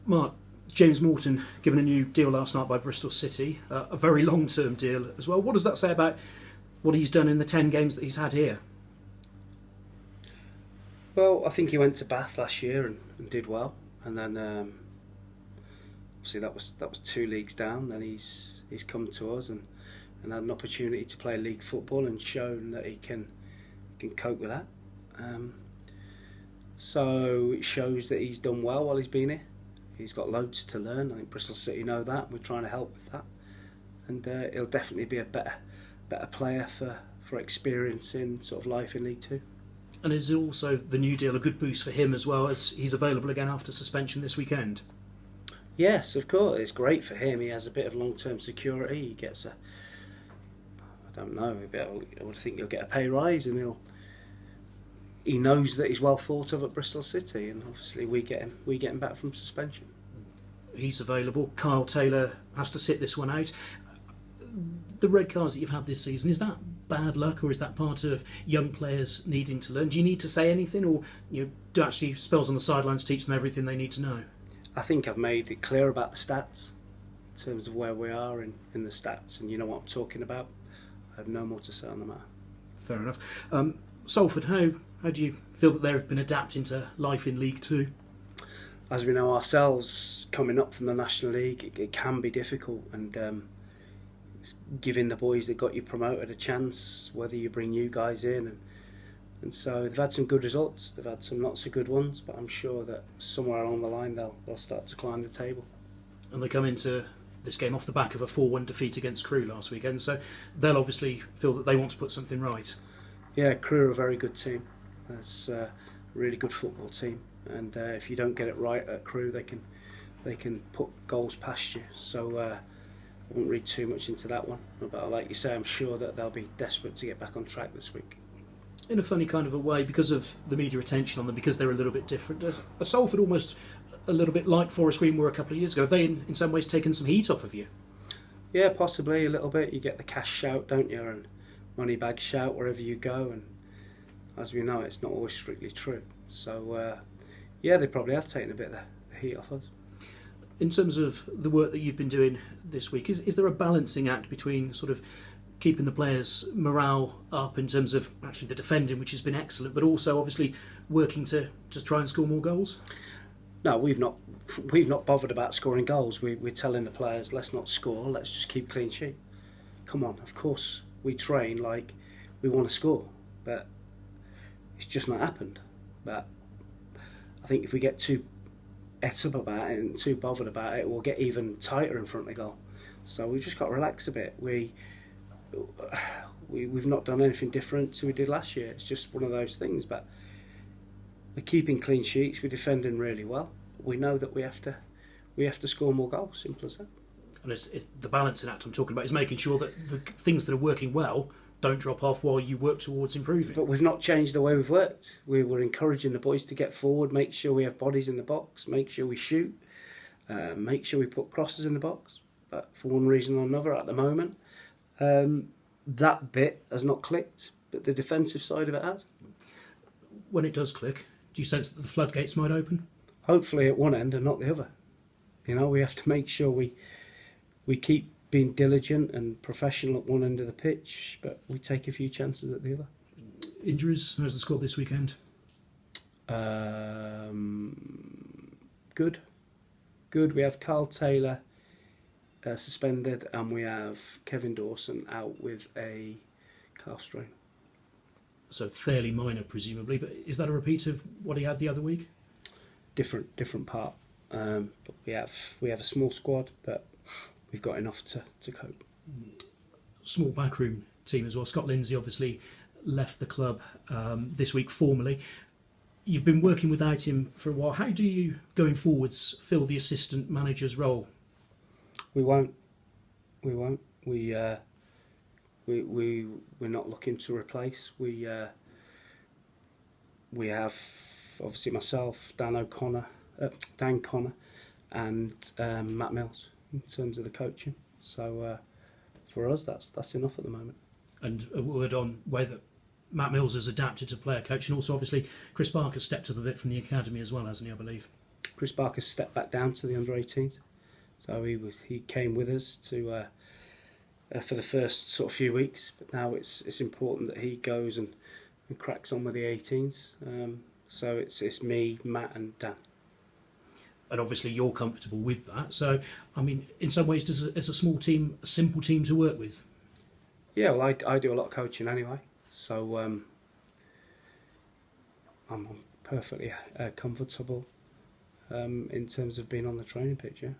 Mark, James Morton given a new deal last night by Bristol City, a very long-term deal as well. What does that say about what he's done in the 10 games that he's had here? Well, I think he went to Bath last year and did well, and then obviously that was 2 leagues down. Then he's come to us and had an opportunity to play league football and shown that he can cope with that. So it shows that he's done well while he's been here. He's got loads to learn. I think Bristol City know that. We're trying to help with that, and he'll definitely be a better player for experience in sort of life in League Two. And is also the new deal a good boost for him as well, as he's available again after suspension this weekend? Yes, of course. It's great for him. He has a bit of long-term security. He gets I don't know, I would think he'll get a pay rise, and he knows that he's well thought of at Bristol City, and obviously we get him back from suspension. He's available. Kyle Taylor has to sit this one out. The red cards that you've had this season, is that bad luck, or is that part of young players needing to learn? Do you need to say anything, or do actually spells on the sidelines teach them everything they need to know? I think I've made it clear about the stats in terms of where we are in the stats, and you know what I'm talking about. I have no more to say on the matter. Fair enough. Salford, how do you feel that they've been adapting to life in League Two? As we know ourselves, coming up from the National League, it can be difficult, and it's giving the boys that got you promoted a chance, whether you bring you guys in, and so they've had some good results. They've had some not so good ones, but I'm sure that somewhere along the line they'll start to climb the table. And they come into this game off the back of a 4-1 defeat against Crewe last weekend, so they'll obviously feel that they want to put something right. Yeah, Crewe are a very good team. It's a really good football team, and if you don't get it right at Crewe, they can put goals past you. So I won't read too much into that one. But like you say, I'm sure that they'll be desperate to get back on track this week. In a funny kind of a way, because of the media attention on them, because they're a little bit different. Are Salford almost a little bit like Forest Green were a couple of years ago? Have they in some ways taken some heat off of you? Yeah, possibly a little bit. You get the cash shout, don't you, and money bag shout wherever you go, and as we know, it's not always strictly true. So yeah, they probably have taken a bit of the heat off us. In terms of the work that you've been doing this week, is there a balancing act between sort of keeping the players' morale up in terms of actually the defending, which has been excellent, but also obviously working to just try and score more goals? No, we've not bothered about scoring goals. We're telling the players, let's not score, let's just keep clean sheet. Come on, of course we train like we want to score, but it's just not happened. But I think if we get too et up about it and too bothered about it, we'll get even tighter in front of the goal. So we've just got to relax a bit. We've not done anything different to we did last year. It's just one of those things. But we're keeping clean sheets. We're defending really well. We know that we have to score more goals. Simple as that. And it's the balancing act I'm talking about is making sure that the things that are working well don't drop off while you work towards improving. But we've not changed the way we've worked. We were encouraging the boys to get forward, make sure we have bodies in the box, make sure we shoot, make sure we put crosses in the box. But for one reason or another at the moment, that bit has not clicked, but the defensive side of it has. When it does click, do you sense that the floodgates might open? Hopefully at one end and not the other. We have to make sure we keep being diligent and professional at one end of the pitch, but we take a few chances at the other. Injuries? How's the squad this weekend? Good. We have Carl Taylor suspended, and we have Kevin Dawson out with a calf strain. So fairly minor, presumably, but is that a repeat of what he had the other week? Different part. But we have a small squad, but we've got enough to cope. Small backroom team as well. Scott Lindsay obviously left the club this week formally. You've been working without him for a while. How do you, going forwards, fill the assistant manager's role? We won't. We're not looking to replace. We have obviously myself, Dan Connor, and Matt Mills in terms of the coaching. So for us, that's enough at the moment. And a word on whether Matt Mills has adapted to player coach, and also obviously Chris Barker stepped up a bit from the academy as well, hasn't he, I believe? Chris Barker stepped back down to the under-18s, so he came with us to for the first sort of few weeks. But now it's important that he goes and cracks on with the 18s. So it's me, Matt, and Dan. And obviously you're comfortable with that. So, I mean, in some ways, it's a small team, a simple team to work with. Yeah, well, I do a lot of coaching anyway, so I'm perfectly comfortable in terms of being on the training pitch. Yeah.